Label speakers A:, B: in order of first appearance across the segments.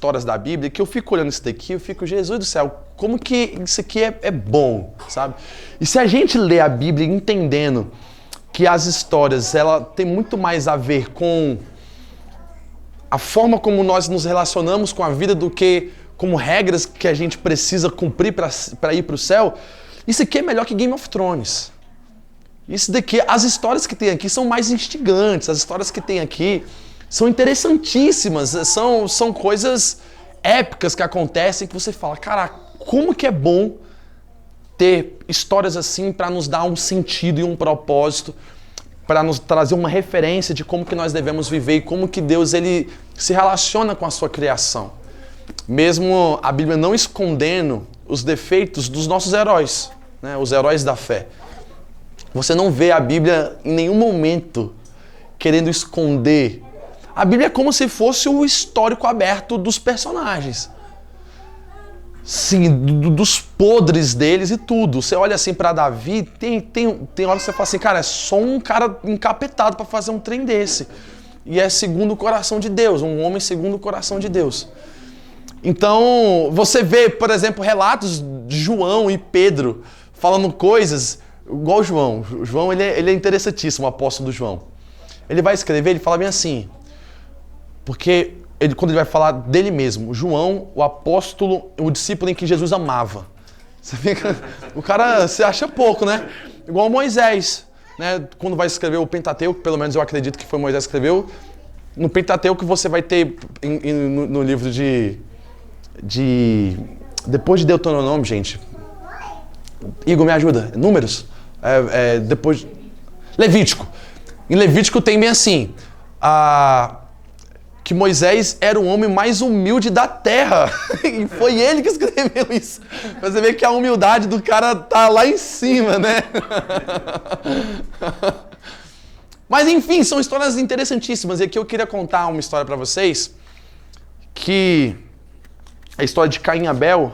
A: histórias da Bíblia que eu fico olhando isso daqui, eu fico, Jesus do céu, como que isso aqui é bom, sabe? E se a gente lê a Bíblia entendendo que as histórias, ela tem muito mais a ver com a forma como nós nos relacionamos com a vida do que como regras que a gente precisa cumprir para ir para o céu, isso aqui é melhor que Game of Thrones. Isso daqui, as histórias que tem aqui são mais instigantes, as histórias que tem aqui são interessantíssimas, são coisas épicas que acontecem que você fala, caraca, como que é bom ter histórias assim para nos dar um sentido e um propósito, para nos trazer uma referência de como que nós devemos viver e como que Deus ele se relaciona com a sua criação. Mesmo a Bíblia não escondendo os defeitos dos nossos heróis, né, os heróis da fé. Você não vê a Bíblia em nenhum momento querendo esconder. A Bíblia é como se fosse o histórico aberto dos personagens. Sim, dos podres deles e tudo. Você olha assim pra Davi, tem hora que você fala assim, cara, é só um cara encapetado pra fazer um trem desse. E é segundo o coração de Deus, um homem segundo o coração de Deus. Então, você vê, por exemplo, relatos de João e Pedro falando coisas igual o João. O João, ele é interessantíssimo, o apóstolo do João. Ele vai escrever, ele fala bem assim, porque quando ele vai falar dele mesmo, João, o apóstolo, o discípulo em que Jesus amava. Você fica, o cara se acha pouco, né? Igual Moisés, né? Quando vai escrever o Pentateuco, pelo menos eu acredito que foi Moisés que escreveu, no Pentateuco você vai ter no livro depois de Deuteronômio, gente. Igor, me ajuda. Números? Depois... Levítico. Em Levítico tem bem assim, que Moisés era o homem mais humilde da terra. E foi ele que escreveu isso. Você vê que a humildade do cara tá lá em cima, né? Mas enfim, são histórias interessantíssimas. E aqui eu queria contar uma história para vocês, que é a história de Caim e Abel.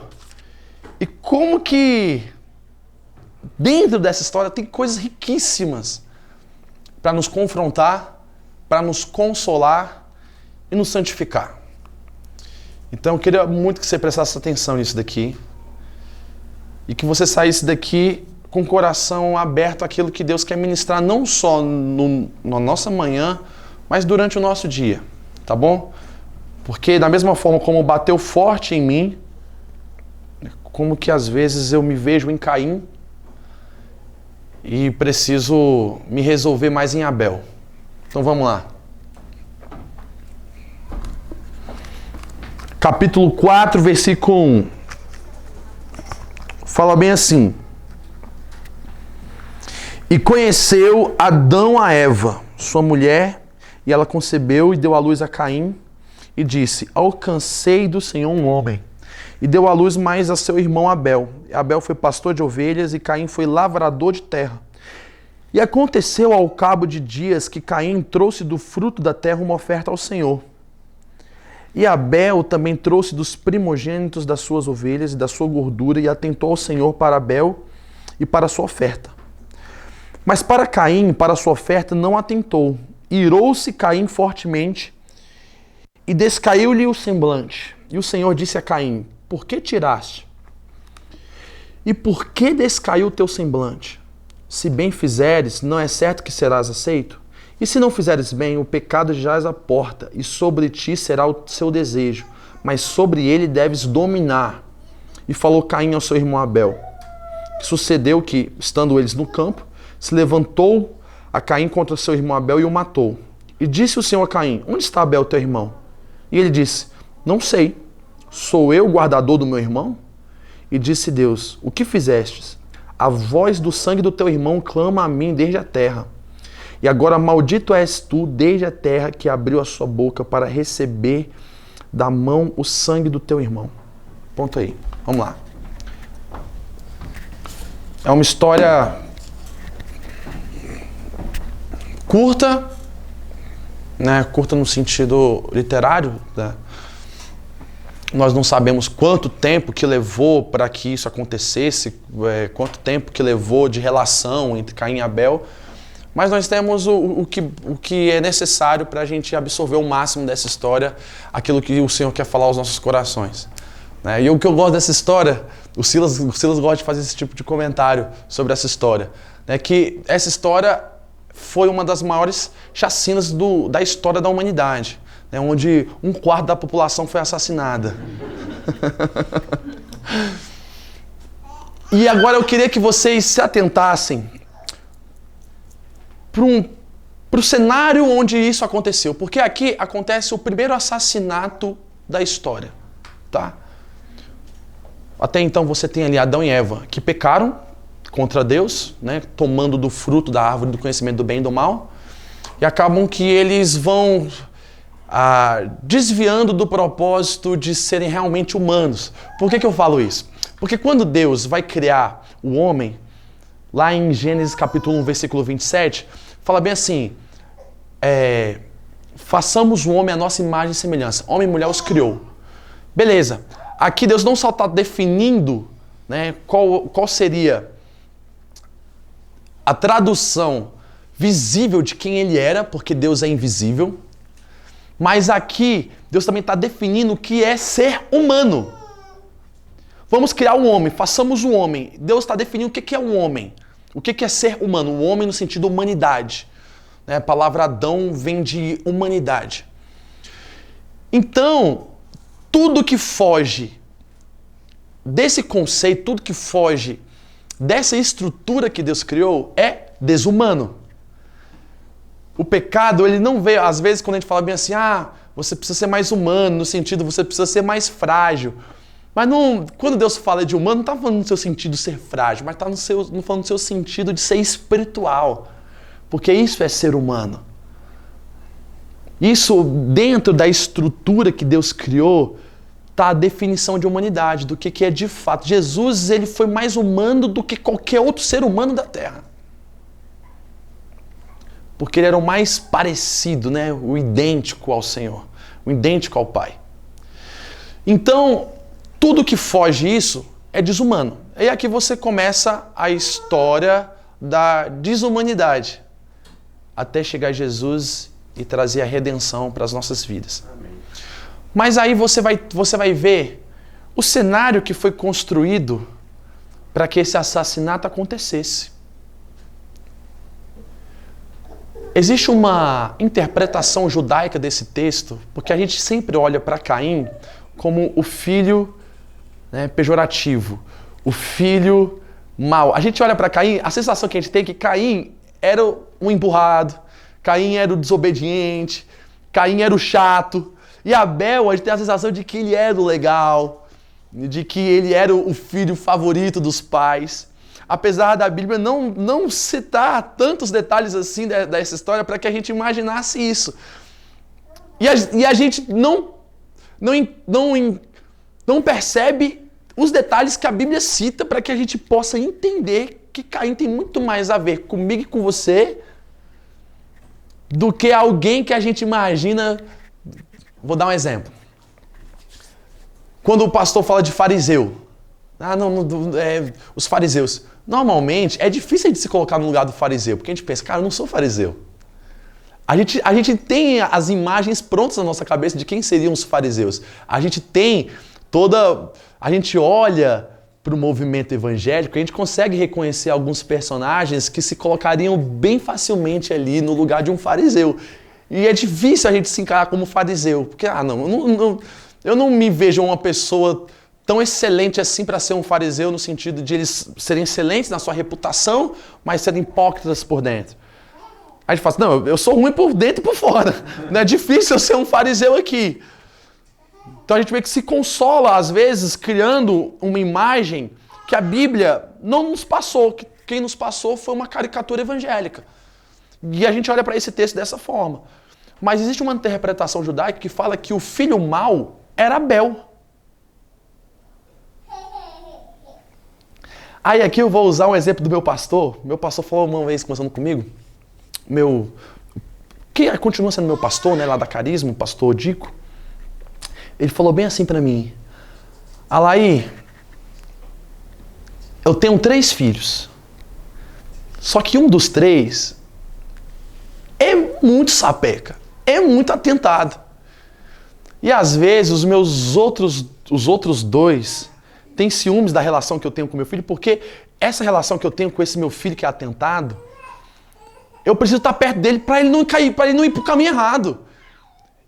A: E como que dentro dessa história tem coisas riquíssimas para nos confrontar, para nos consolar e nos santificar. Então eu queria muito que você prestasse atenção nisso daqui e que você saísse daqui com o coração aberto àquilo que Deus quer ministrar, não só na nossa manhã, mas durante o nosso dia, tá bom? Porque da mesma forma como bateu forte em mim, como que às vezes eu me vejo em Caim e preciso me resolver mais em Abel. Então vamos lá. Capítulo 4, versículo 1. Fala bem assim. E conheceu Adão a Eva, sua mulher, e ela concebeu e deu à luz a Caim, e disse, alcancei do Senhor um homem. E deu à luz mais a seu irmão Abel. Abel foi pastor de ovelhas e Caim foi lavrador de terra. E aconteceu ao cabo de dias que Caim trouxe do fruto da terra uma oferta ao Senhor. E Abel também trouxe dos primogênitos das suas ovelhas e da sua gordura e atentou ao Senhor para Abel e para a sua oferta. Mas para Caim, para a sua oferta, não atentou. Irou-se Caim fortemente e descaiu-lhe o semblante. E o Senhor disse a Caim, por que tiraste? E por que descaiu o teu semblante? Se bem fizeres, não é certo que serás aceito? E se não fizeres bem, o pecado jaz à porta, e sobre ti será o seu desejo, mas sobre ele deves dominar. E falou Caim ao seu irmão Abel. Sucedeu que, estando eles no campo, se levantou a Caim contra seu irmão Abel e o matou. E disse o Senhor a Caim, onde está Abel, teu irmão? E ele disse, não sei, sou eu o guardador do meu irmão? E disse Deus, o que fizestes? A voz do sangue do teu irmão clama a mim desde a terra. E agora maldito és tu desde a terra que abriu a sua boca para receber da mão o sangue do teu irmão. Ponto aí. Vamos lá. É uma história curta, né? Curta no sentido literário, né? Nós não sabemos quanto tempo que levou para que isso acontecesse, quanto tempo que levou de relação entre Caim e Abel, Mas nós temos o que é necessário para a gente absorver o máximo dessa história, aquilo que o Senhor quer falar aos nossos corações. Né? E o que eu gosto dessa história, o Silas gosta de fazer esse tipo de comentário sobre essa história, né? Que essa história foi uma das maiores chacinas da história da humanidade, né? Onde 1/4 da população foi assassinada. E agora eu queria que vocês se atentassem para o cenário onde isso aconteceu. Porque aqui acontece o primeiro assassinato da história. Tá? Até então você tem ali Adão e Eva que pecaram contra Deus, né, tomando do fruto da árvore do conhecimento do bem e do mal. E acabam que eles vão desviando do propósito de serem realmente humanos. Por que eu falo isso? Porque quando Deus vai criar o homem, lá em Gênesis capítulo 1, versículo 27, fala bem assim, façamos o homem à nossa imagem e semelhança. Homem e mulher os criou. Beleza. Aqui Deus não só está definindo, né, qual seria a tradução visível de quem ele era, porque Deus é invisível, mas aqui Deus também está definindo o que é ser humano. Vamos criar um homem, façamos um homem. Deus está definindo o que é um homem. O que é ser humano? Um homem no sentido humanidade. Né? A palavra Adão vem de humanidade. Então, tudo que foge desse conceito, tudo que foge dessa estrutura que Deus criou é desumano. O pecado, ele não veio, às vezes quando a gente fala bem assim, você precisa ser mais humano, no sentido, você precisa ser mais frágil. Mas não, quando Deus fala de humano, não está falando no seu sentido de ser frágil, mas está falando no seu sentido de ser espiritual. Porque isso é ser humano. Isso, dentro da estrutura que Deus criou, está a definição de humanidade, do que é de fato. Jesus, ele foi mais humano do que qualquer outro ser humano da Terra. Porque ele era o mais parecido, né? O idêntico ao Senhor, o idêntico ao Pai. Então, tudo que foge isso é desumano. E aqui você começa a história da desumanidade, até chegar Jesus e trazer a redenção para as nossas vidas. Amém. Mas aí você vai ver o cenário que foi construído para que esse assassinato acontecesse. Existe uma interpretação judaica desse texto, porque a gente sempre olha para Caim como o filho, né, pejorativo, o filho mau. A gente olha para Caim, a sensação que a gente tem é que Caim era um emburrado, Caim era o desobediente, Caim era o chato, e Abel, a gente tem a sensação de que ele era o legal, de que ele era o filho favorito dos pais. Apesar da Bíblia não citar tantos detalhes assim dessa história para que a gente imaginasse isso. E a gente não percebe os detalhes que a Bíblia cita para que a gente possa entender que Caim tem muito mais a ver comigo e com você do que alguém que a gente imagina. Vou dar um exemplo. Quando o pastor fala de fariseu, os fariseus. Normalmente, é difícil de se colocar no lugar do fariseu, porque a gente pensa, cara, eu não sou fariseu. A gente tem as imagens prontas na nossa cabeça de quem seriam os fariseus. A gente olha para o movimento evangélico, a gente consegue reconhecer alguns personagens que se colocariam bem facilmente ali no lugar de um fariseu. E é difícil a gente se encarar como fariseu, porque, eu não me vejo uma pessoa tão excelente assim para ser um fariseu, no sentido de eles serem excelentes na sua reputação, mas serem hipócritas por dentro. Aí a gente fala assim, não, eu sou ruim por dentro e por fora. Não é difícil eu ser um fariseu aqui. Então a gente meio que se consola, às vezes, criando uma imagem que a Bíblia não nos passou. Que quem nos passou foi uma caricatura evangélica. E a gente olha para esse texto dessa forma. Mas existe uma interpretação judaica que fala que o filho mau era Abel. Aí aqui eu vou usar um exemplo do meu pastor. Meu pastor falou uma vez, conversando comigo, que continua sendo meu pastor, né, lá da Carisma, o pastor Dico. Ele falou bem assim pra mim: Alaí, eu tenho 3 filhos. Só que um dos 3 muito sapeca, é muito atentado. E às vezes os outros dois têm ciúmes da relação que eu tenho com meu filho, porque essa relação que eu tenho com esse meu filho que é atentado, eu preciso estar perto dele para ele não cair, para ele não ir para o caminho errado.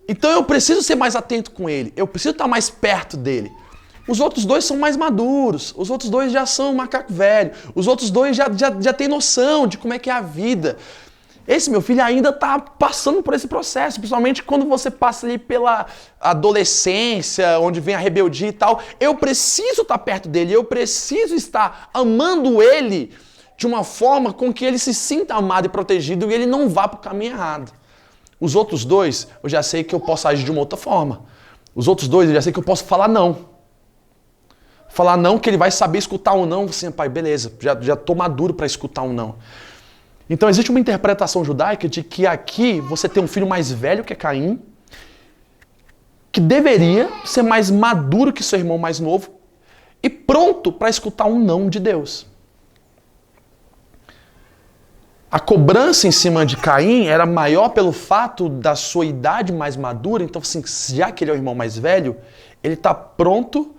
A: Então eu preciso ser mais atento com ele, eu preciso estar mais perto dele. Os outros dois são mais maduros, os outros dois já são macaco velho, os outros dois já têm noção de como é que é a vida. Esse meu filho ainda está passando por esse processo, principalmente quando você passa ali pela adolescência, onde vem a rebeldia e tal. Eu preciso estar perto dele, eu preciso estar amando ele de uma forma com que ele se sinta amado e protegido e ele não vá para o caminho errado. Os outros dois, eu já sei que eu posso agir de uma outra forma. Os outros dois, eu já sei que eu posso falar não. Falar não, que ele vai saber escutar um não. Assim, pai, beleza, já estou maduro para escutar um não. Então existe uma interpretação judaica de que aqui você tem um filho mais velho que é Caim, que deveria ser mais maduro que seu irmão mais novo e pronto para escutar um não de Deus. A cobrança em cima de Caim era maior pelo fato da sua idade mais madura, então assim, já que ele é o irmão mais velho, ele está pronto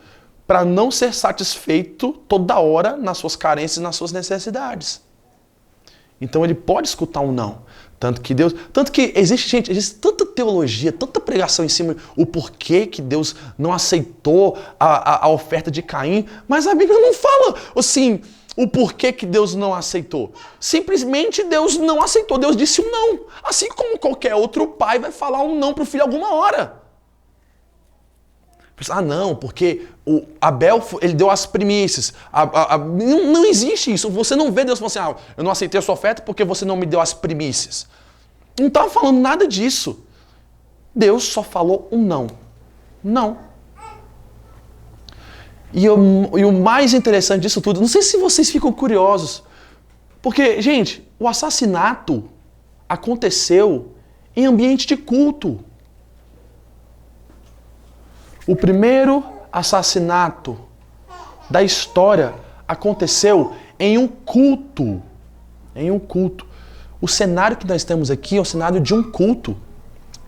A: para não ser satisfeito toda hora nas suas carências e nas suas necessidades. Então ele pode escutar um não. Tanto que existe tanta teologia, tanta pregação em cima o porquê que Deus não aceitou a oferta de Caim, mas a Bíblia não fala assim, o porquê que Deus não aceitou. Simplesmente Deus não aceitou, Deus disse um não. Assim como qualquer outro pai vai falar um não para o filho alguma hora. Ah, não, porque o Abel, ele deu as primícias. Não existe isso. Você não vê Deus falando assim, eu não aceitei a sua oferta porque você não me deu as primícias. Não estava falando nada disso. Deus só falou um não. Não. E o mais interessante disso tudo, não sei se vocês ficam curiosos, porque, gente, o assassinato aconteceu em ambiente de culto. O primeiro assassinato da história aconteceu em um culto. Em um culto. O cenário que nós temos aqui é o cenário de um culto.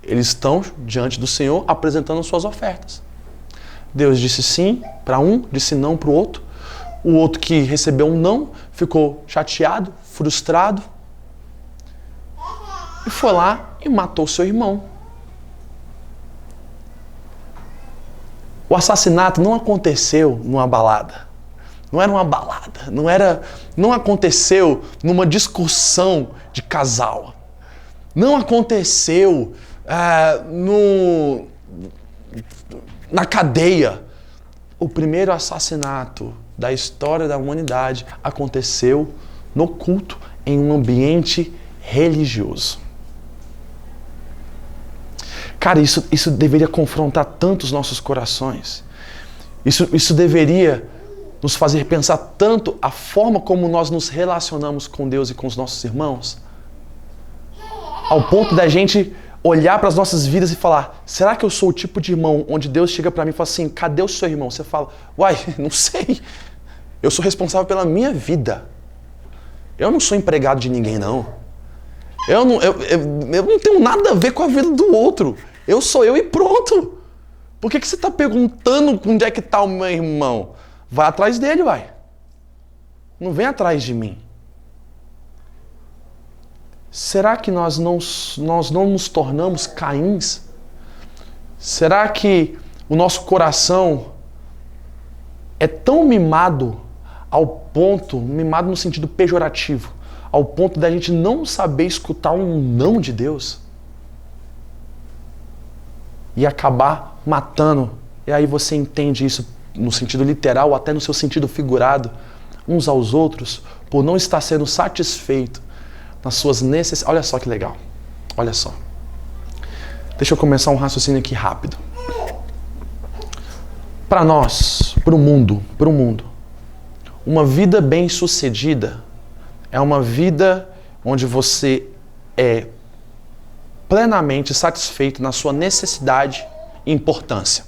A: Eles estão diante do Senhor apresentando suas ofertas. Deus disse sim para um, disse não para o outro. O outro que recebeu um não ficou chateado, frustrado e foi lá e matou seu irmão. O assassinato não aconteceu numa balada. Não era uma balada. Não aconteceu numa discussão de casal. Não aconteceu na cadeia. O primeiro assassinato da história da humanidade aconteceu no culto, em um ambiente religioso. Cara, isso deveria confrontar tanto os nossos corações. Isso deveria nos fazer pensar tanto a forma como nós nos relacionamos com Deus e com os nossos irmãos, ao ponto da gente olhar para as nossas vidas e falar, será que eu sou o tipo de irmão onde Deus chega para mim e fala assim, cadê o seu irmão? Você fala, uai, não sei. Eu sou responsável pela minha vida. Eu não sou empregado de ninguém, não. Eu não tenho nada a ver com a vida do outro. Eu sou eu e pronto. Por que você está perguntando onde é que está o meu irmão? Vai atrás dele, vai. Não vem atrás de mim. Será que nós não nos tornamos Caíns? Será que o nosso coração é tão mimado ao ponto, mimado no sentido pejorativo, ao ponto da gente não saber escutar um não de Deus? E acabar matando. E aí você entende isso no sentido literal, ou até no seu sentido figurado, uns aos outros, por não estar sendo satisfeito nas suas necessidades. Olha só que legal. Olha só. Deixa eu começar um raciocínio aqui rápido. Para nós, para o mundo, uma vida bem-sucedida é uma vida onde você é plenamente satisfeito na sua necessidade e importância.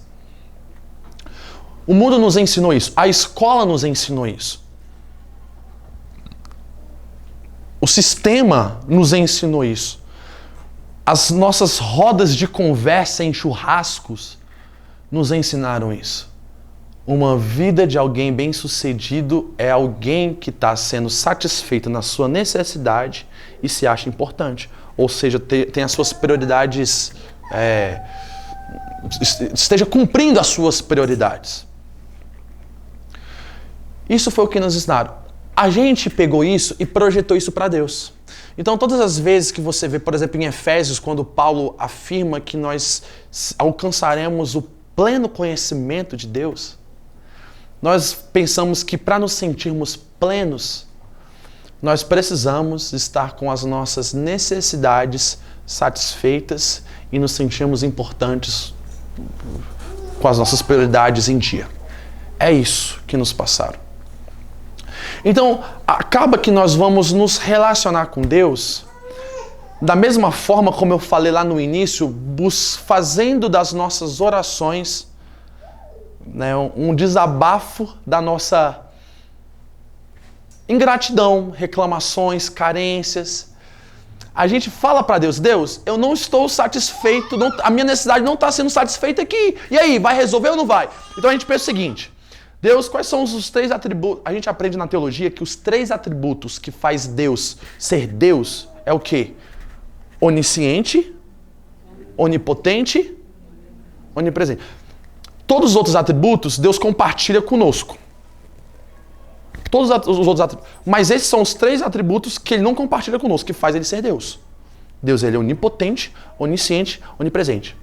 A: O mundo nos ensinou isso, a escola nos ensinou isso. O sistema nos ensinou isso. As nossas rodas de conversa em churrascos nos ensinaram isso. Uma vida de alguém bem-sucedido é alguém que está sendo satisfeito na sua necessidade e se acha importante. Ou seja, tem as suas prioridades, esteja cumprindo as suas prioridades. Isso foi o que nos ensinaram. A gente pegou isso e projetou isso para Deus. Então, todas as vezes que você vê, por exemplo, em Efésios, quando Paulo afirma que nós alcançaremos o pleno conhecimento de Deus, nós pensamos que para nos sentirmos plenos, nós precisamos estar com as nossas necessidades satisfeitas e nos sentirmos importantes com as nossas prioridades em dia. É isso que nos passaram. Então, acaba que nós vamos nos relacionar com Deus da mesma forma como eu falei lá no início, fazendo das nossas orações, né, um desabafo da nossa ingratidão, reclamações, carências. A gente fala para Deus, Deus, eu não estou satisfeito, a minha necessidade não está sendo satisfeita aqui. E aí, vai resolver ou não vai? Então a gente pensa o seguinte, Deus, quais são os 3 atributos? A gente aprende na teologia que os 3 atributos que faz Deus ser Deus é o quê? Onisciente, onipotente, onipresente. Todos os outros atributos Deus compartilha conosco. Todos os outros atributos. Mas esses são os 3 atributos que Ele não compartilha conosco, que faz Ele ser Deus. Deus, Ele é onipotente, onisciente, onipresente.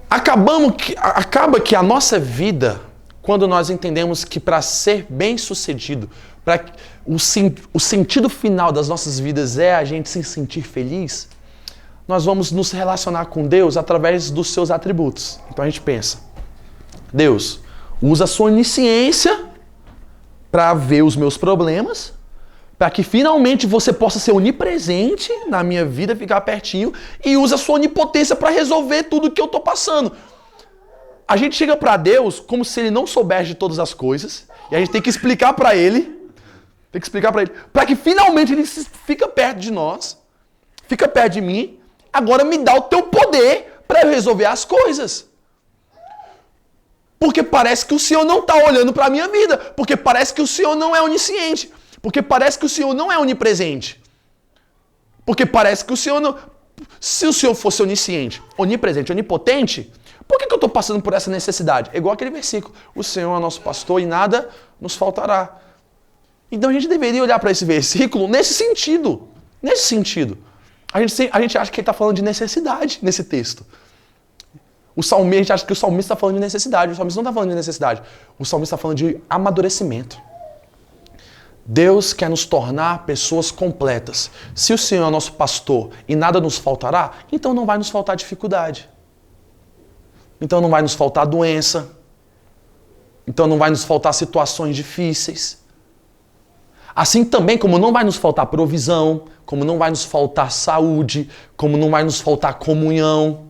A: Acaba que a nossa vida, quando nós entendemos que para ser bem-sucedido, para o sentido final das nossas vidas é a gente se sentir feliz, nós vamos nos relacionar com Deus através dos seus atributos. Então a gente pensa, Deus, usa a sua onisciência para ver os meus problemas, para que finalmente você possa ser onipresente na minha vida, ficar pertinho, e usa a sua onipotência para resolver tudo que eu estou passando. A gente chega para Deus como se Ele não soubesse de todas as coisas, e a gente tem que explicar para Ele, para que finalmente Ele fica perto de nós, fica perto de mim, agora me dá o teu poder para eu resolver as coisas. Porque parece que o Senhor não está olhando para a minha vida, porque parece que o Senhor não é onisciente, porque parece que o Senhor não é onipresente, porque parece que o Senhor não... Se o Senhor fosse onisciente, onipresente, onipotente, por que eu estou passando por essa necessidade? É igual aquele versículo, o Senhor é nosso pastor e nada nos faltará. Então a gente deveria olhar para esse versículo nesse sentido. A gente acha que ele está falando de necessidade nesse texto. A gente acha que o salmista está falando de necessidade. O salmista não está falando de necessidade. O salmista está falando de amadurecimento. Deus quer nos tornar pessoas completas. Se o Senhor é nosso pastor e nada nos faltará, então não vai nos faltar dificuldade. Então não vai nos faltar doença. Então não vai nos faltar situações difíceis. Assim também como não vai nos faltar provisão, como não vai nos faltar saúde, como não vai nos faltar comunhão.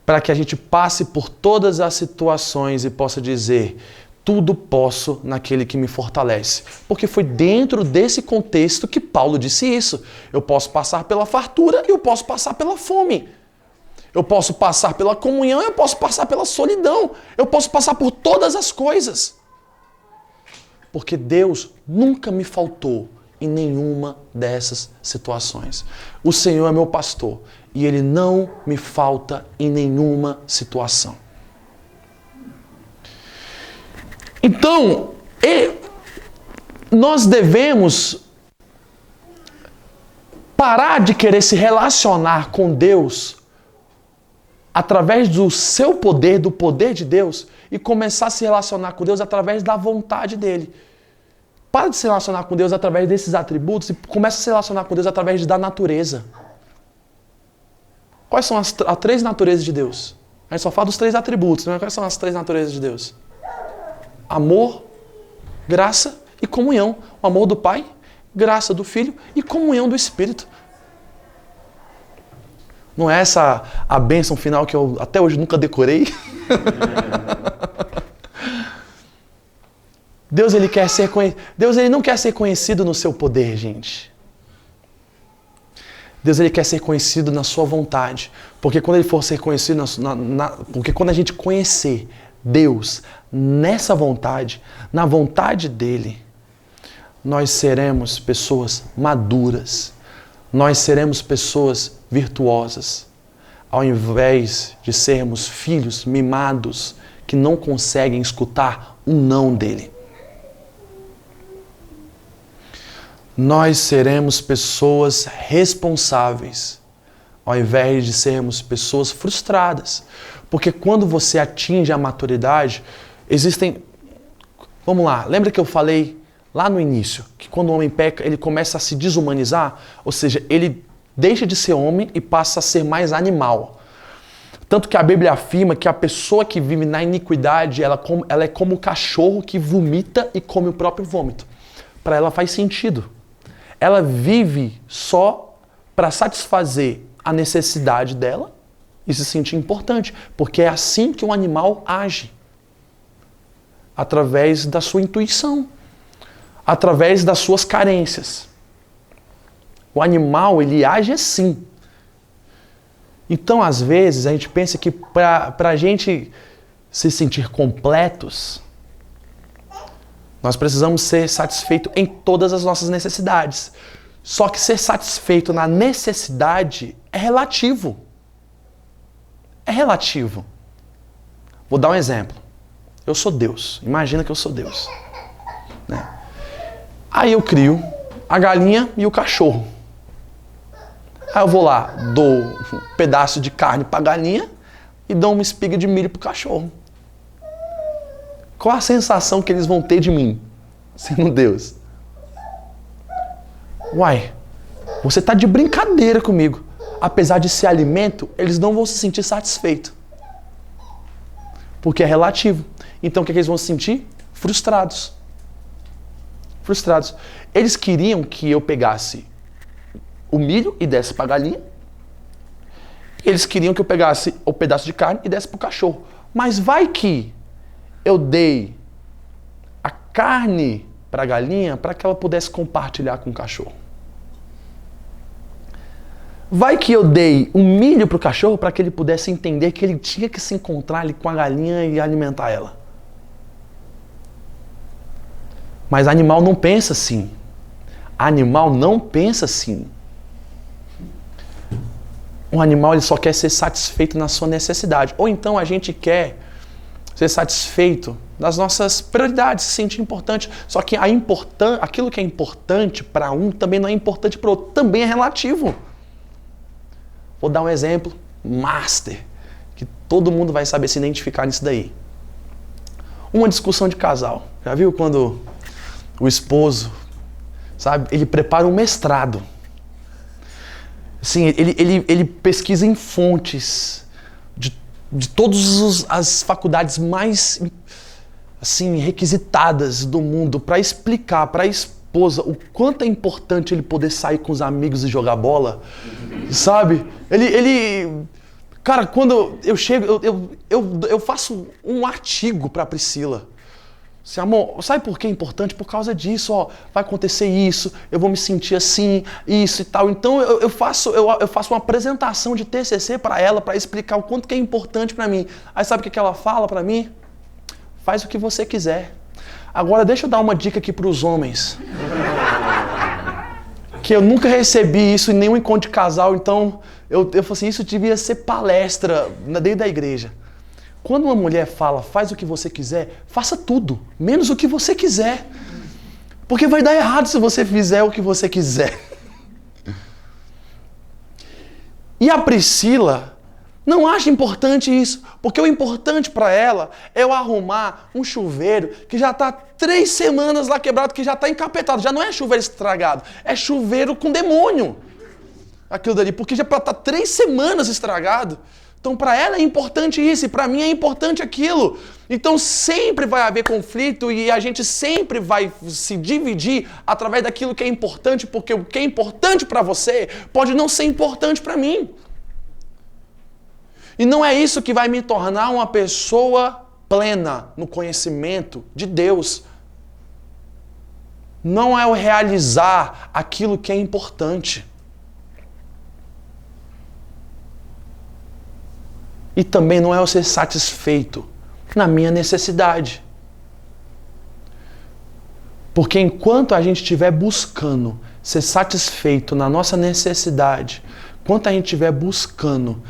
A: Para que a gente passe por todas as situações e possa dizer, tudo posso naquele que me fortalece. Porque foi dentro desse contexto que Paulo disse isso. Eu posso passar pela fartura e eu posso passar pela fome. Eu posso passar pela comunhão e eu posso passar pela solidão. Eu posso passar por todas as coisas. Porque Deus nunca me faltou em nenhuma dessas situações. O Senhor é meu pastor e Ele não me falta em nenhuma situação. Então, nós devemos parar de querer se relacionar com Deus através do seu poder, do poder de Deus, e começar a se relacionar com Deus através da vontade dEle. Para de se relacionar com Deus através desses atributos e começa a se relacionar com Deus através da natureza. Quais são as 3 naturezas de Deus? A gente só fala dos 3 atributos, né? Quais são as 3 naturezas de Deus? Amor, graça e comunhão. O amor do Pai, graça do Filho e comunhão do Espírito. Não é essa a bênção final que eu até hoje nunca decorei? Deus, Deus, Ele não quer ser conhecido no seu poder, gente. Deus ele quer ser conhecido na sua vontade. Porque quando ele for ser conhecido, porque quando a gente conhecer Deus nessa vontade, na vontade dele, nós seremos pessoas maduras. Nós seremos pessoas virtuosas. Ao invés de sermos filhos mimados que não conseguem escutar o não dele. Nós seremos pessoas responsáveis, ao invés de sermos pessoas frustradas. Porque quando você atinge a maturidade, existem... Vamos lá, lembra que eu falei lá no início, que quando o homem peca, ele começa a se desumanizar? Ou seja, ele deixa de ser homem e passa a ser mais animal. Tanto que a Bíblia afirma que a pessoa que vive na iniquidade, ela é como o cachorro que vomita e come o próprio vômito. Para ela faz sentido. Ela vive só para satisfazer a necessidade dela e se sentir importante, porque é assim que um animal age. Através da sua intuição, através das suas carências. O animal, ele age assim. Então, às vezes, a gente pensa que para a gente se sentir completos, nós precisamos ser satisfeitos em todas as nossas necessidades. Só que ser satisfeito na necessidade é relativo. É relativo. Vou dar um exemplo. Eu sou Deus. Imagina que eu sou Deus. Né? Aí eu crio a galinha e o cachorro. Aí eu vou lá, dou um pedaço de carne para a galinha e dou uma espiga de milho para o cachorro. Qual a sensação que eles vão ter de mim, sendo Deus? Uai, você está de brincadeira comigo. Apesar de ser alimento, eles não vão se sentir satisfeitos. Porque é relativo. Então o que eles vão se sentir? Frustrados. Frustrados. Eles queriam que eu pegasse o milho e desse para a galinha. Eles queriam que eu pegasse o pedaço de carne e desse para o cachorro. Mas vai que eu dei a carne para a galinha para que ela pudesse compartilhar com o cachorro. Vai que eu dei um milho para o cachorro para que ele pudesse entender que ele tinha que se encontrar ali com a galinha e alimentar ela. Mas animal não pensa assim. Animal não pensa assim. Um animal ele só quer ser satisfeito na sua necessidade. Ou então a gente quer ser satisfeito nas nossas prioridades, se sentir importante. Só que aquilo que é importante para um também não é importante para o outro. Também é relativo. Vou dar um exemplo master, que todo mundo vai saber se identificar nisso daí. Uma discussão de casal. Já viu quando o esposo, sabe, ele prepara um mestrado. Assim, ele pesquisa em fontes de todas as faculdades mais assim, requisitadas do mundo para explicar para a esposa o quanto é importante ele poder sair com os amigos e jogar bola, sabe? Cara, quando eu chego, eu faço um artigo para a Priscila. Assim, amor, sabe por que é importante? Por causa disso, ó, vai acontecer isso, eu vou me sentir assim, isso e tal. Então eu faço uma apresentação de TCC para ela, para explicar o quanto que é importante para mim. Aí sabe o que ela fala para mim? Faz o que você quiser. Agora deixa eu dar uma dica aqui para os homens. Que eu nunca recebi isso em nenhum encontro de casal, então eu falei assim, isso devia ser palestra dentro da igreja. Quando uma mulher fala, faz o que você quiser, faça tudo, menos o que você quiser. Porque vai dar errado se você fizer o que você quiser. E a Priscila não acha importante isso, porque o importante para ela é eu arrumar um chuveiro que já está 3 semanas lá quebrado, que já está encapetado. Já não é chuveiro estragado, é chuveiro com demônio. Aquilo dali, porque já está 3 semanas estragado. Então, para ela é importante isso, e para mim é importante aquilo. Então, sempre vai haver conflito e a gente sempre vai se dividir através daquilo que é importante, porque o que é importante para você pode não ser importante para mim. E não é isso que vai me tornar uma pessoa plena no conhecimento de Deus. Não é o realizar aquilo que é importante. E também não é eu ser satisfeito na minha necessidade. Porque enquanto a gente estiver buscando ser satisfeito na nossa necessidade, enquanto a gente estiver buscando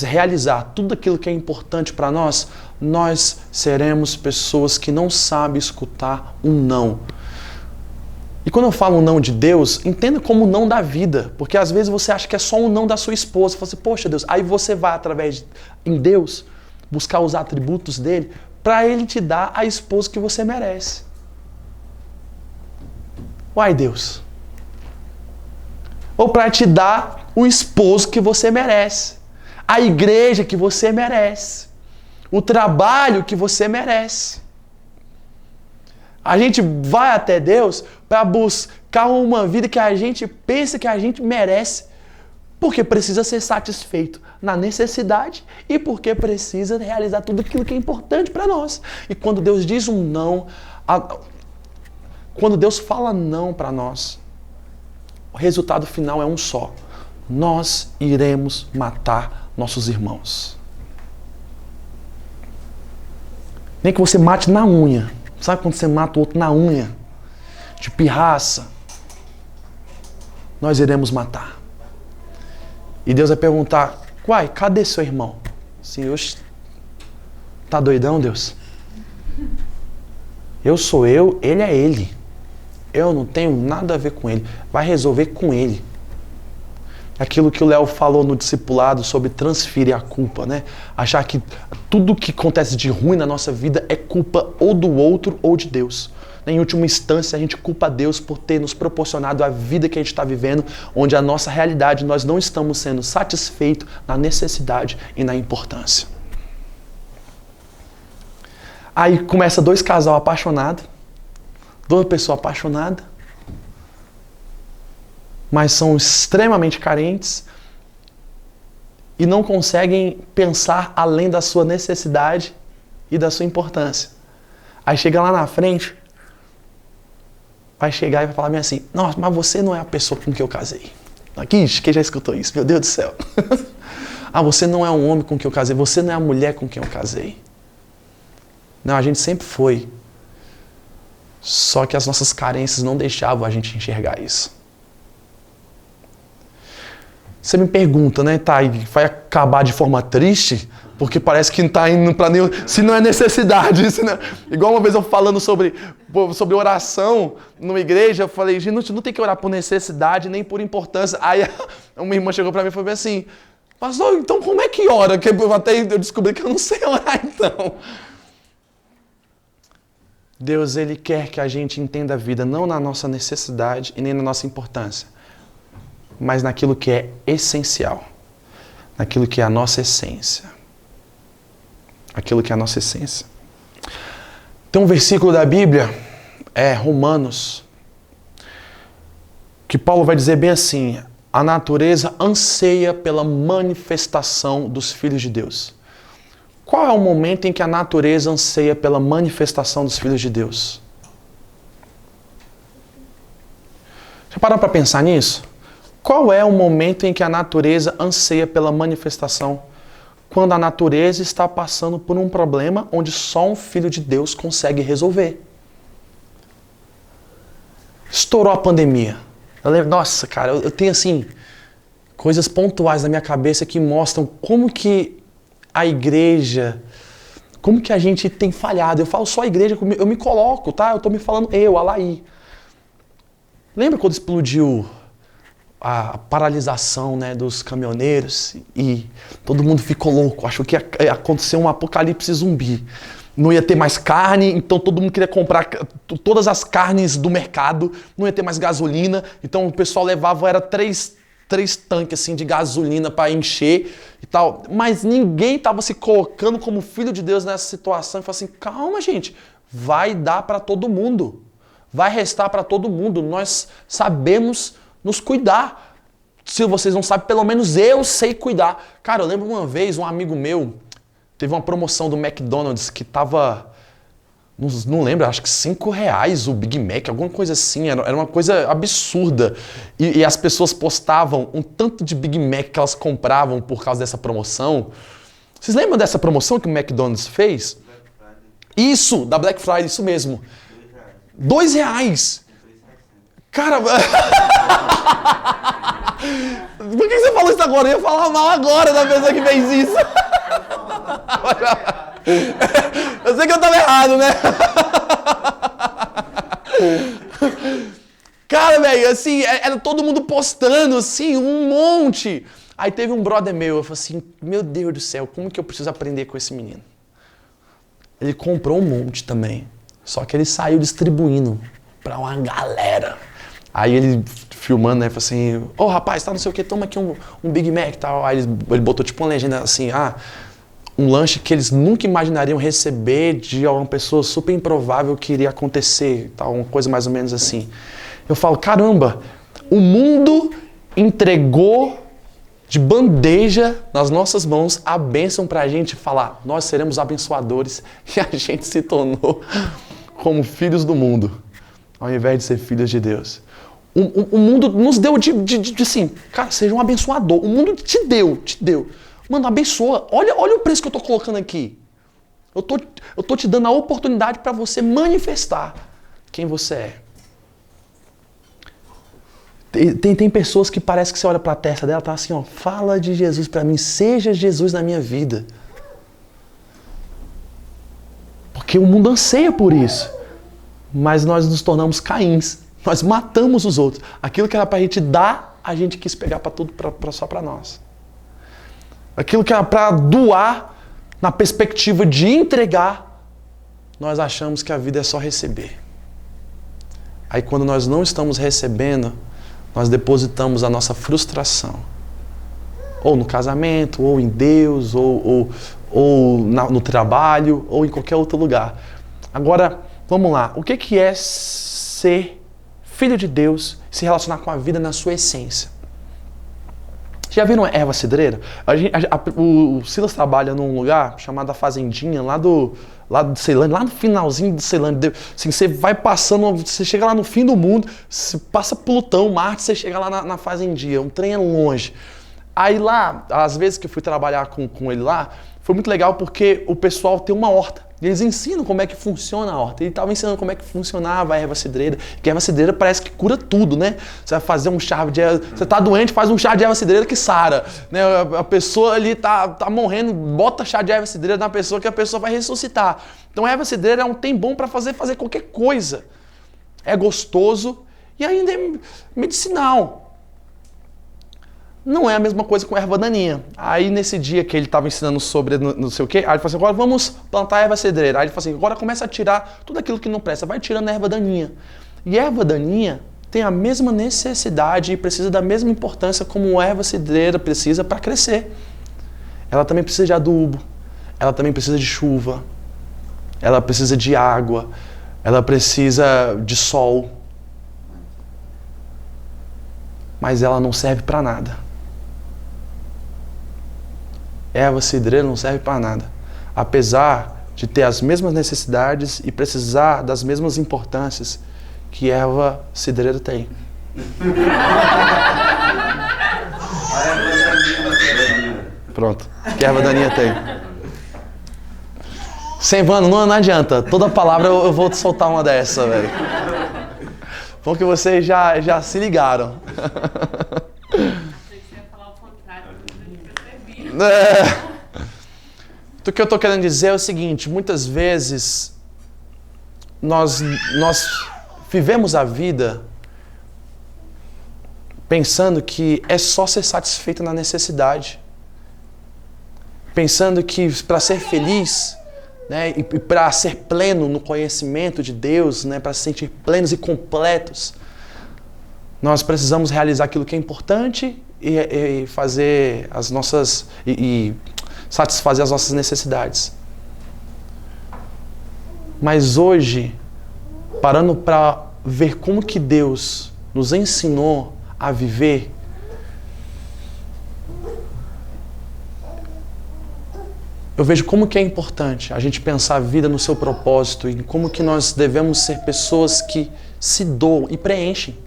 A: realizar tudo aquilo que é importante para nós, nós seremos pessoas que não sabem escutar um não. E quando eu falo um não de Deus, entenda como um não da vida. Porque às vezes você acha que é só um não da sua esposa. Você fala assim, poxa Deus, aí você vai em Deus, buscar os atributos dele, para ele te dar a esposa que você merece. Uai, Deus. Ou para te dar o esposo que você merece. A igreja que você merece. O trabalho que você merece. A gente vai até Deus para buscar uma vida que a gente pensa que a gente merece, porque precisa ser satisfeito na necessidade e porque precisa realizar tudo aquilo que é importante para nós. E quando Deus diz um não, quando Deus fala não para nós, o resultado final é um só. Nós iremos matar nossos irmãos. Nem que você mate na unha. Sabe quando você mata o outro na unha? De pirraça. Nós iremos matar. E Deus vai perguntar, uai, cadê seu irmão? Assim, tá doidão, Deus? Eu sou eu, ele é ele. Eu não tenho nada a ver com ele. Vai resolver com ele. Aquilo que o Léo falou no discipulado sobre transferir a culpa, né? Achar que tudo que acontece de ruim na nossa vida é culpa ou do outro ou de Deus. Em última instância, a gente culpa Deus por ter nos proporcionado a vida que a gente está vivendo, onde a nossa realidade, nós não estamos sendo satisfeitos na necessidade e na importância. Aí começa dois casal apaixonados, duas pessoas apaixonadas, mas são extremamente carentes e não conseguem pensar além da sua necessidade e da sua importância. Aí chega lá na frente, vai chegar e vai falar assim, nossa, mas você não é a pessoa com quem eu casei. Aqui, quem já escutou isso? Meu Deus do céu. Ah, você não é um homem com quem eu casei, você não é a mulher com quem eu casei. Não, a gente sempre foi. Só que as nossas carências não deixavam a gente enxergar isso. Você me pergunta, né, tá, vai acabar de forma triste? Porque parece que não está indo para nenhum... Se não é necessidade. Se não... Igual uma vez eu falando sobre oração numa igreja, eu falei, gente, não tem que orar por necessidade nem por importância. Aí uma irmã chegou para mim e falou assim, pastor, então como é que ora? Que eu descobri que eu não sei orar, então. Deus, Ele quer que a gente entenda a vida não na nossa necessidade e nem na nossa importância, mas naquilo que é essencial, naquilo que é a nossa essência. Aquilo que é a nossa essência. Tem um versículo da Bíblia, Romanos, que Paulo vai dizer bem assim, a natureza anseia pela manifestação dos filhos de Deus. Qual é o momento em que a natureza anseia pela manifestação dos filhos de Deus? Já parou para pensar nisso? Qual é o momento em que a natureza anseia pela manifestação? Quando a natureza está passando por um problema onde só um filho de Deus consegue resolver. Estourou a pandemia. Eu lembro, nossa, cara, eu tenho assim, coisas pontuais na minha cabeça que mostram como que a igreja, como que a gente tem falhado. Eu falo só a igreja, eu me coloco, tá? Eu estou me falando Alaí. Lembra quando explodiu a paralisação, né, dos caminhoneiros e todo mundo ficou louco, achou que ia acontecer um apocalipse zumbi. Não ia ter mais carne, então todo mundo queria comprar todas as carnes do mercado, não ia ter mais gasolina, então o pessoal levava, era três tanques assim, de gasolina para encher e tal. Mas ninguém estava se colocando como filho de Deus nessa situação e falou assim, calma gente, vai dar para todo mundo, vai restar para todo mundo, nós sabemos nos cuidar. Se vocês não sabem, pelo menos eu sei cuidar. Cara, eu lembro uma vez, um amigo meu teve uma promoção do McDonald's que tava não lembro, acho que R$5 o Big Mac, alguma coisa assim, era uma coisa absurda. E as pessoas postavam um tanto de Big Mac que elas compravam por causa dessa promoção. Vocês lembram dessa promoção que o McDonald's fez? Isso, da Black Friday, isso mesmo. R$2. Cara, por que você falou isso agora? Eu ia falar mal agora da pessoa que fez isso. Eu sei que eu tava errado, né? Cara, velho, assim, era todo mundo postando, assim, um monte. Aí teve um brother meu, eu falei assim, meu Deus do céu, como que eu preciso aprender com esse menino? Ele comprou um monte também, só que ele saiu distribuindo pra uma galera. Aí ele filmando, né, falou assim, ô rapaz, tá não sei o que, toma aqui um Big Mac e tal. Aí ele botou tipo uma legenda assim, um lanche que eles nunca imaginariam receber de uma pessoa super improvável que iria acontecer, tal, uma coisa mais ou menos assim. Eu falo, caramba, o mundo entregou de bandeja nas nossas mãos a bênção pra gente falar, nós seremos abençoadores, e a gente se tornou como filhos do mundo, ao invés de ser filhos de Deus. O mundo nos deu de assim, cara, seja um abençoador. O mundo te deu. Mano, abençoa. Olha o preço que eu tô colocando aqui. Eu tô te dando a oportunidade para você manifestar quem você é. Tem pessoas que parece que você olha para a testa dela, tá assim, ó, fala de Jesus para mim, seja Jesus na minha vida. Porque o mundo anseia por isso. Mas nós nos tornamos Caíns. Nós matamos os outros. Aquilo que era para a gente dar, a gente quis pegar para tudo, só para nós. Aquilo que era para doar, na perspectiva de entregar, nós achamos que a vida é só receber. Aí quando nós não estamos recebendo, nós depositamos a nossa frustração. Ou no casamento, ou em Deus, ou no trabalho, ou em qualquer outro lugar. Agora, vamos lá. O que é ser filho de Deus, se relacionar com a vida na sua essência? Já viram a erva cidreira? O Silas trabalha num lugar chamado a Fazendinha, lá do Ceilândia, lá no finalzinho do Ceilândia. Assim, você vai passando, você chega lá no fim do mundo, você passa Plutão, Marte, você chega lá na Fazendinha, um trem é longe. Aí lá, às vezes que eu fui trabalhar com ele lá, foi muito legal porque o pessoal tem uma horta. Eles ensinam como é que funciona a horta. Ele estava ensinando como é que funcionava a erva cidreira. Que a erva cidreira parece que cura tudo, né? Você vai fazer um chá de erva... Você tá doente, faz um chá de erva cidreira que sara. Né? A pessoa ali tá morrendo, bota chá de erva cidreira na pessoa que a pessoa vai ressuscitar. Então a erva cidreira é um tem bom para fazer qualquer coisa. É gostoso e ainda é medicinal. Não é a mesma coisa com erva daninha. Aí nesse dia que ele estava ensinando sobre não sei o quê, aí ele falou assim, agora vamos plantar erva cidreira. Aí ele falou assim, agora começa a tirar tudo aquilo que não presta, vai tirando a erva daninha. E a erva daninha tem a mesma necessidade e precisa da mesma importância como a erva cidreira precisa para crescer. Ela também precisa de adubo, ela também precisa de chuva, ela precisa de água, ela precisa de sol. Mas ela não serve para nada. Erva cidreira não serve para nada. Apesar de ter as mesmas necessidades e precisar das mesmas importâncias que erva cidreira tem. Pronto, que erva daninha tem. Sem vano, não adianta. Toda palavra eu vou te soltar uma dessa, velho. Bom que vocês já se ligaram. O que eu estou querendo dizer é o seguinte, muitas vezes nós vivemos a vida pensando que é só ser satisfeito na necessidade. Pensando que para ser feliz, né, e para ser pleno no conhecimento de Deus, né, para se sentir plenos e completos, nós precisamos realizar aquilo que é importante e fazer as nossas e satisfazer as nossas necessidades. Mas hoje, parando para ver como que Deus nos ensinou a viver, eu vejo como que é importante a gente pensar a vida no seu propósito e como que nós devemos ser pessoas que se doam e preenchem.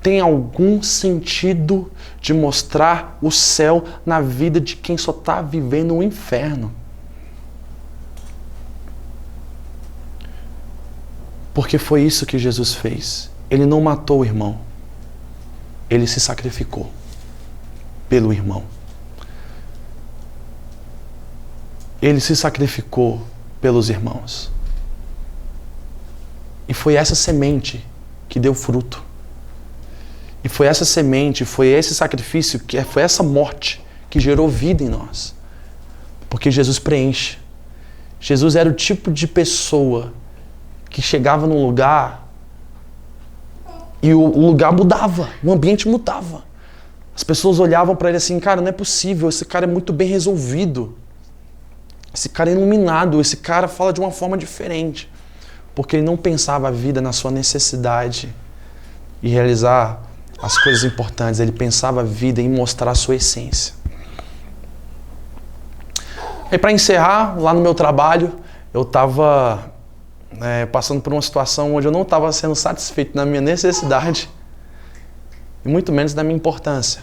A: Tem algum sentido de mostrar o céu na vida de quem só está vivendo o inferno. Porque foi isso que Jesus fez. Ele não matou o irmão. Ele se sacrificou pelo irmão. Ele se sacrificou pelos irmãos. E foi essa semente que deu fruto. E foi essa semente, foi esse sacrifício, foi essa morte que gerou vida em nós. Porque Jesus preenche. Jesus era o tipo de pessoa que chegava num lugar e o lugar mudava, o ambiente mudava. As pessoas olhavam para ele assim, cara, não é possível, esse cara é muito bem resolvido. Esse cara é iluminado, esse cara fala de uma forma diferente. Porque ele não pensava a vida na sua necessidade e realizar as coisas importantes. Ele pensava a vida em mostrar a sua essência. E para encerrar, lá no meu trabalho, eu estava passando por uma situação onde eu não estava sendo satisfeito na minha necessidade e muito menos da minha importância.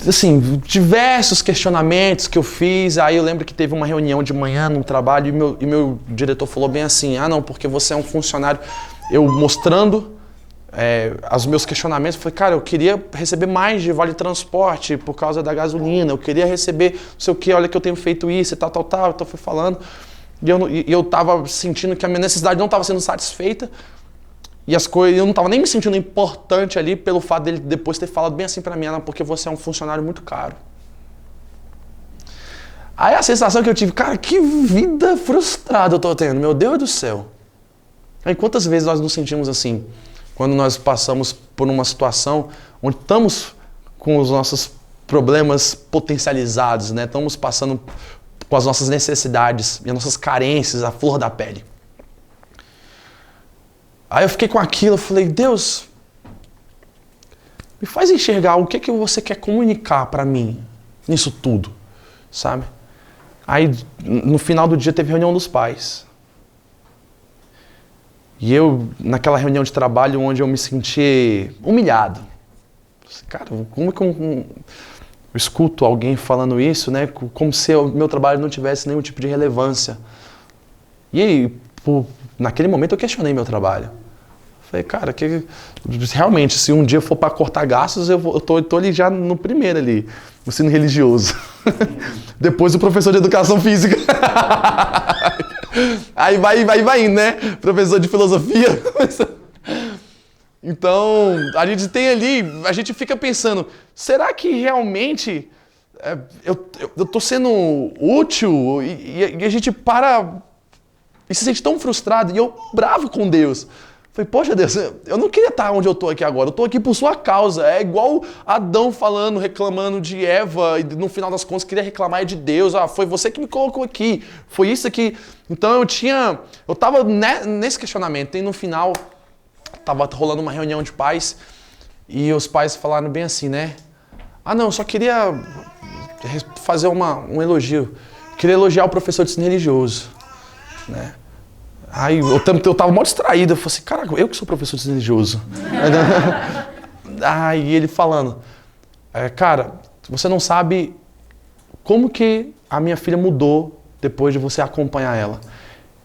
A: Assim, diversos questionamentos que eu fiz. Aí eu lembro que teve uma reunião de manhã no trabalho e meu diretor falou bem assim, não, porque você é um funcionário. Eu mostrando os meus questionamentos, eu falei, cara, eu queria receber mais de vale transporte por causa da gasolina, eu queria receber não sei o que, olha que eu tenho feito isso e tal, então eu fui falando. E eu tava sentindo que a minha necessidade não estava sendo satisfeita. E as coisas, eu não estava nem me sentindo importante ali pelo fato dele depois ter falado bem assim para mim, porque você é um funcionário muito caro. Aí a sensação que eu tive, cara, que vida frustrada eu tô tendo, meu Deus do céu. Aí quantas vezes nós nos sentimos assim, quando nós passamos por uma situação onde estamos com os nossos problemas potencializados, né? Estamos passando com as nossas necessidades e as nossas carências à flor da pele. Aí eu fiquei com aquilo, eu falei, Deus, me faz enxergar o que é que você quer comunicar para mim nisso tudo, sabe? Aí no final do dia teve reunião dos pais. E eu, naquela reunião de trabalho onde eu me senti humilhado. Cara, como que eu escuto alguém falando isso, né? Como se o meu trabalho não tivesse nenhum tipo de relevância. E aí, naquele momento eu questionei meu trabalho. Falei, cara, realmente, se um dia for para cortar gastos, eu tô ali já no primeiro ali, no ensino religioso. Depois o professor de educação física. Aí vai indo, né? Professor de filosofia. Então, a gente tem ali, a gente fica pensando, será que realmente eu tô sendo útil? E a gente para e se sente tão frustrado, e eu bravo com Deus. Falei, poxa Deus, eu não queria estar onde eu estou aqui agora, eu estou aqui por sua causa. É igual Adão falando, reclamando de Eva, e no final das contas queria reclamar de Deus. Foi você que me colocou aqui, foi isso aqui. Então eu estava nesse questionamento, e no final estava rolando uma reunião de pais, e os pais falaram bem assim, né? Não, eu só queria fazer um elogio, queria elogiar o professor de ensino religioso, né? Aí eu tava mal distraído, eu falei assim, caraca, eu que sou professor de religioso. Aí ele falando, cara, você não sabe como que a minha filha mudou depois de você acompanhar ela.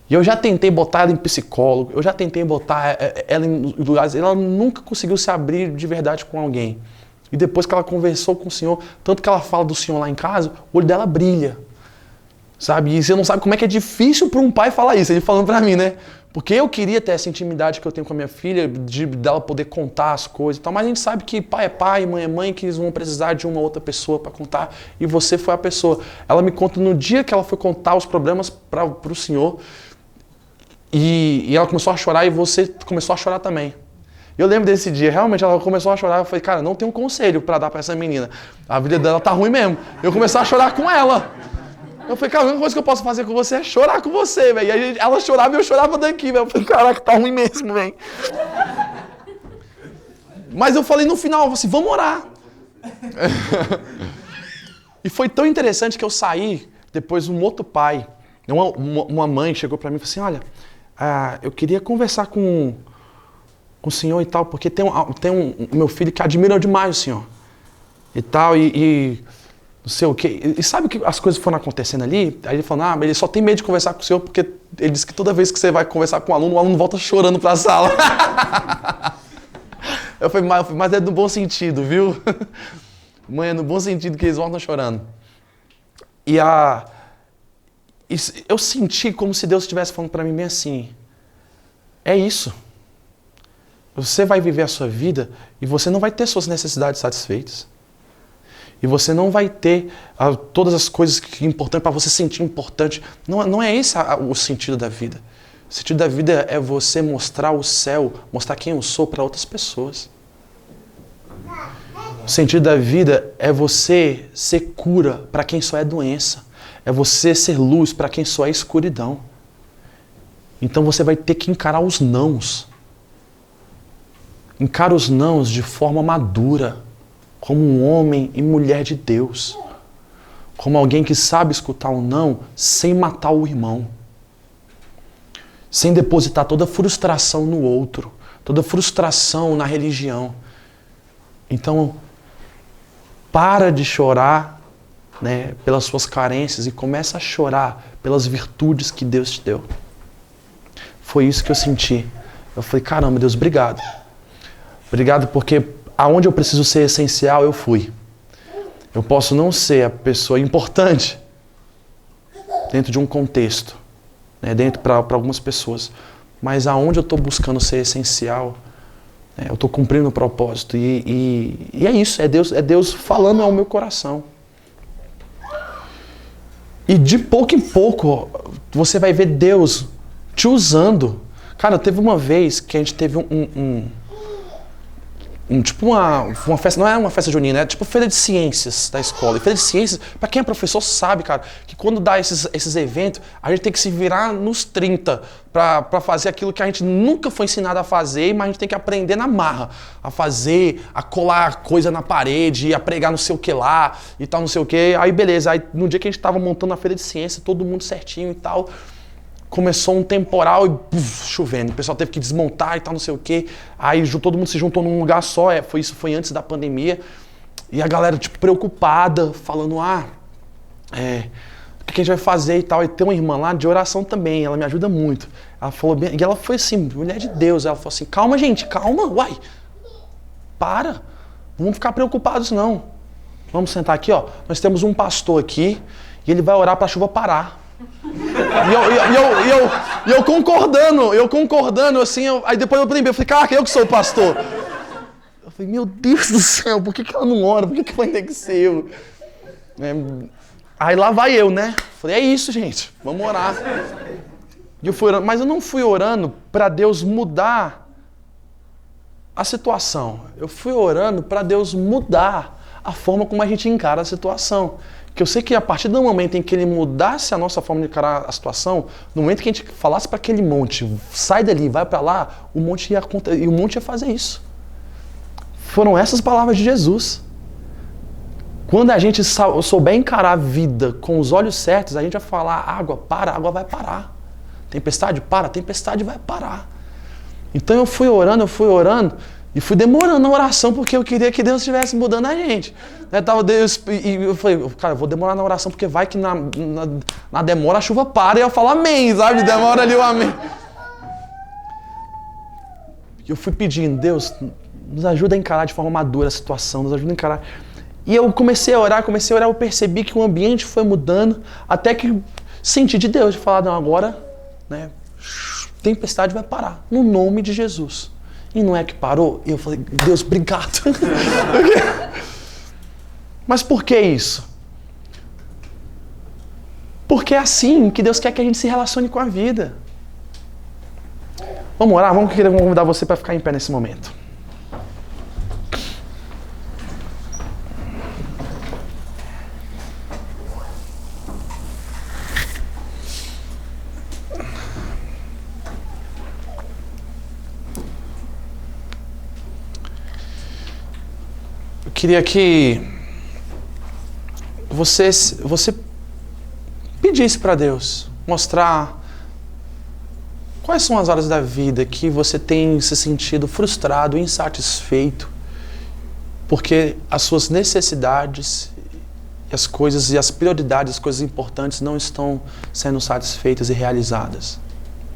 A: E eu já tentei botar ela em psicólogo, eu já tentei botar ela em lugares, ela nunca conseguiu se abrir de verdade com alguém. E depois que ela conversou com o Senhor, tanto que ela fala do Senhor lá em casa, o olho dela brilha. Sabe? E você não sabe como é que é difícil para um pai falar isso, ele falando para mim, né? Porque eu queria ter essa intimidade que eu tenho com a minha filha, dela poder contar as coisas e tal, mas a gente sabe que pai é pai, mãe é mãe, que eles vão precisar de uma outra pessoa para contar, e você foi a pessoa. Ela me conta no dia que ela foi contar os problemas para o Senhor, e ela começou a chorar, e você começou a chorar também. Eu lembro desse dia, realmente ela começou a chorar, eu falei, cara, não tem um conselho para dar para essa menina, a vida dela tá ruim mesmo. Eu comecei a chorar com ela. Eu falei, cara, a única coisa que eu posso fazer com você é chorar com você, velho. E aí ela chorava e eu chorava daqui, velho. Eu falei, caraca, tá ruim mesmo, velho. Mas eu falei no final, assim, vamos orar. E foi tão interessante que eu saí, depois um outro pai, uma mãe chegou para mim e falou assim, olha, eu queria conversar com o senhor e tal, porque tem um meu filho que admira demais o senhor. E tal, e não sei o quê. E sabe que as coisas foram acontecendo ali? Aí ele falou, ele só tem medo de conversar com o senhor porque ele disse que toda vez que você vai conversar com o aluno volta chorando para a sala. Eu falei, mas é no bom sentido, viu? Mãe, é no bom sentido que eles voltam chorando. E eu senti como se Deus estivesse falando para mim bem assim, é isso. Você vai viver a sua vida e você não vai ter suas necessidades satisfeitas. E você não vai ter todas as coisas que é importante para você sentir importante. Não é esse o sentido da vida. O sentido da vida é você mostrar o céu, mostrar quem eu sou para outras pessoas. O sentido da vida é você ser cura para quem só é doença. É você ser luz para quem só é escuridão. Então você vai ter que encarar os nãos. Encara os nãos de forma madura, como um homem e mulher de Deus. Como alguém que sabe escutar um não sem matar o irmão. Sem depositar toda a frustração no outro, toda a frustração na religião. Então, para de chorar, né, pelas suas carências e começa a chorar pelas virtudes que Deus te deu. Foi isso que eu senti. Eu falei, caramba, Deus, obrigado. Obrigado porque aonde eu preciso ser essencial, eu fui. Eu posso não ser a pessoa importante dentro de um contexto, né, dentro para algumas pessoas, mas aonde eu estou buscando ser essencial, né, eu estou cumprindo o propósito. E é isso, é Deus falando ao meu coração. E de pouco em pouco, você vai ver Deus te usando. Cara, teve uma vez que a gente teve tipo uma festa, não é uma festa junina, é tipo feira de ciências da escola. E feira de ciências, para quem é professor sabe, cara, que quando dá esses eventos, a gente tem que se virar nos 30 para fazer aquilo que a gente nunca foi ensinado a fazer, mas a gente tem que aprender na marra. A fazer, a colar coisa na parede, a pregar não sei o que lá e tal, não sei o que. Aí beleza, aí no dia que a gente tava montando a feira de ciências, todo mundo certinho e tal, começou um temporal e chovendo. O pessoal teve que desmontar e tal, não sei o quê. Aí todo mundo se juntou num lugar só. Isso foi antes da pandemia. E a galera, tipo, preocupada, falando, o que a gente vai fazer e tal. E tem uma irmã lá de oração também, ela me ajuda muito. Ela falou bem, e ela foi assim, mulher de Deus. Ela falou assim, calma, gente, calma, uai. Para, não vamos ficar preocupados, não. Vamos sentar aqui, ó. Nós temos um pastor aqui e ele vai orar para a chuva parar. E eu concordando, assim, aí depois eu lembrei, eu falei, cara, eu que sou o pastor. Eu falei, meu Deus do céu, por que ela não ora? Por que vai ter que ser eu? Aí lá vai eu, né? Falei, é isso, gente, vamos orar. E eu fui orando, mas eu não fui orando para Deus mudar a situação. Eu fui orando para Deus mudar a forma como a gente encara a situação. Que eu sei que a partir do momento em que ele mudasse a nossa forma de encarar a situação, no momento que a gente falasse para aquele monte, sai dali, vai para lá, o monte ia fazer isso. Foram essas palavras de Jesus. Quando a gente souber encarar a vida com os olhos certos, a gente vai falar, água, para, a água vai parar. Tempestade, para, a tempestade vai parar. Então eu fui orando, e fui demorando na oração porque eu queria que Deus estivesse mudando a gente. E eu falei, cara, eu vou demorar na oração porque vai que na demora a chuva para e eu falo amém, sabe? Demora ali o amém. E eu fui pedindo, Deus, nos ajuda a encarar de forma madura a situação, nos ajuda a encarar. E eu comecei a orar, eu percebi que o ambiente foi mudando, até que senti de Deus, de falar, não, agora, né, tempestade vai parar, no nome de Jesus. E não é que parou? E eu falei, Deus, obrigado. Mas por que isso? Porque é assim que Deus quer que a gente se relacione com a vida. Vamos orar? Vamos convidar você para ficar em pé nesse momento. queria que você pedisse para Deus mostrar quais são as áreas da vida que você tem se sentido frustrado, insatisfeito, porque as suas necessidades, as coisas e as prioridades, as coisas importantes não estão sendo satisfeitas e realizadas.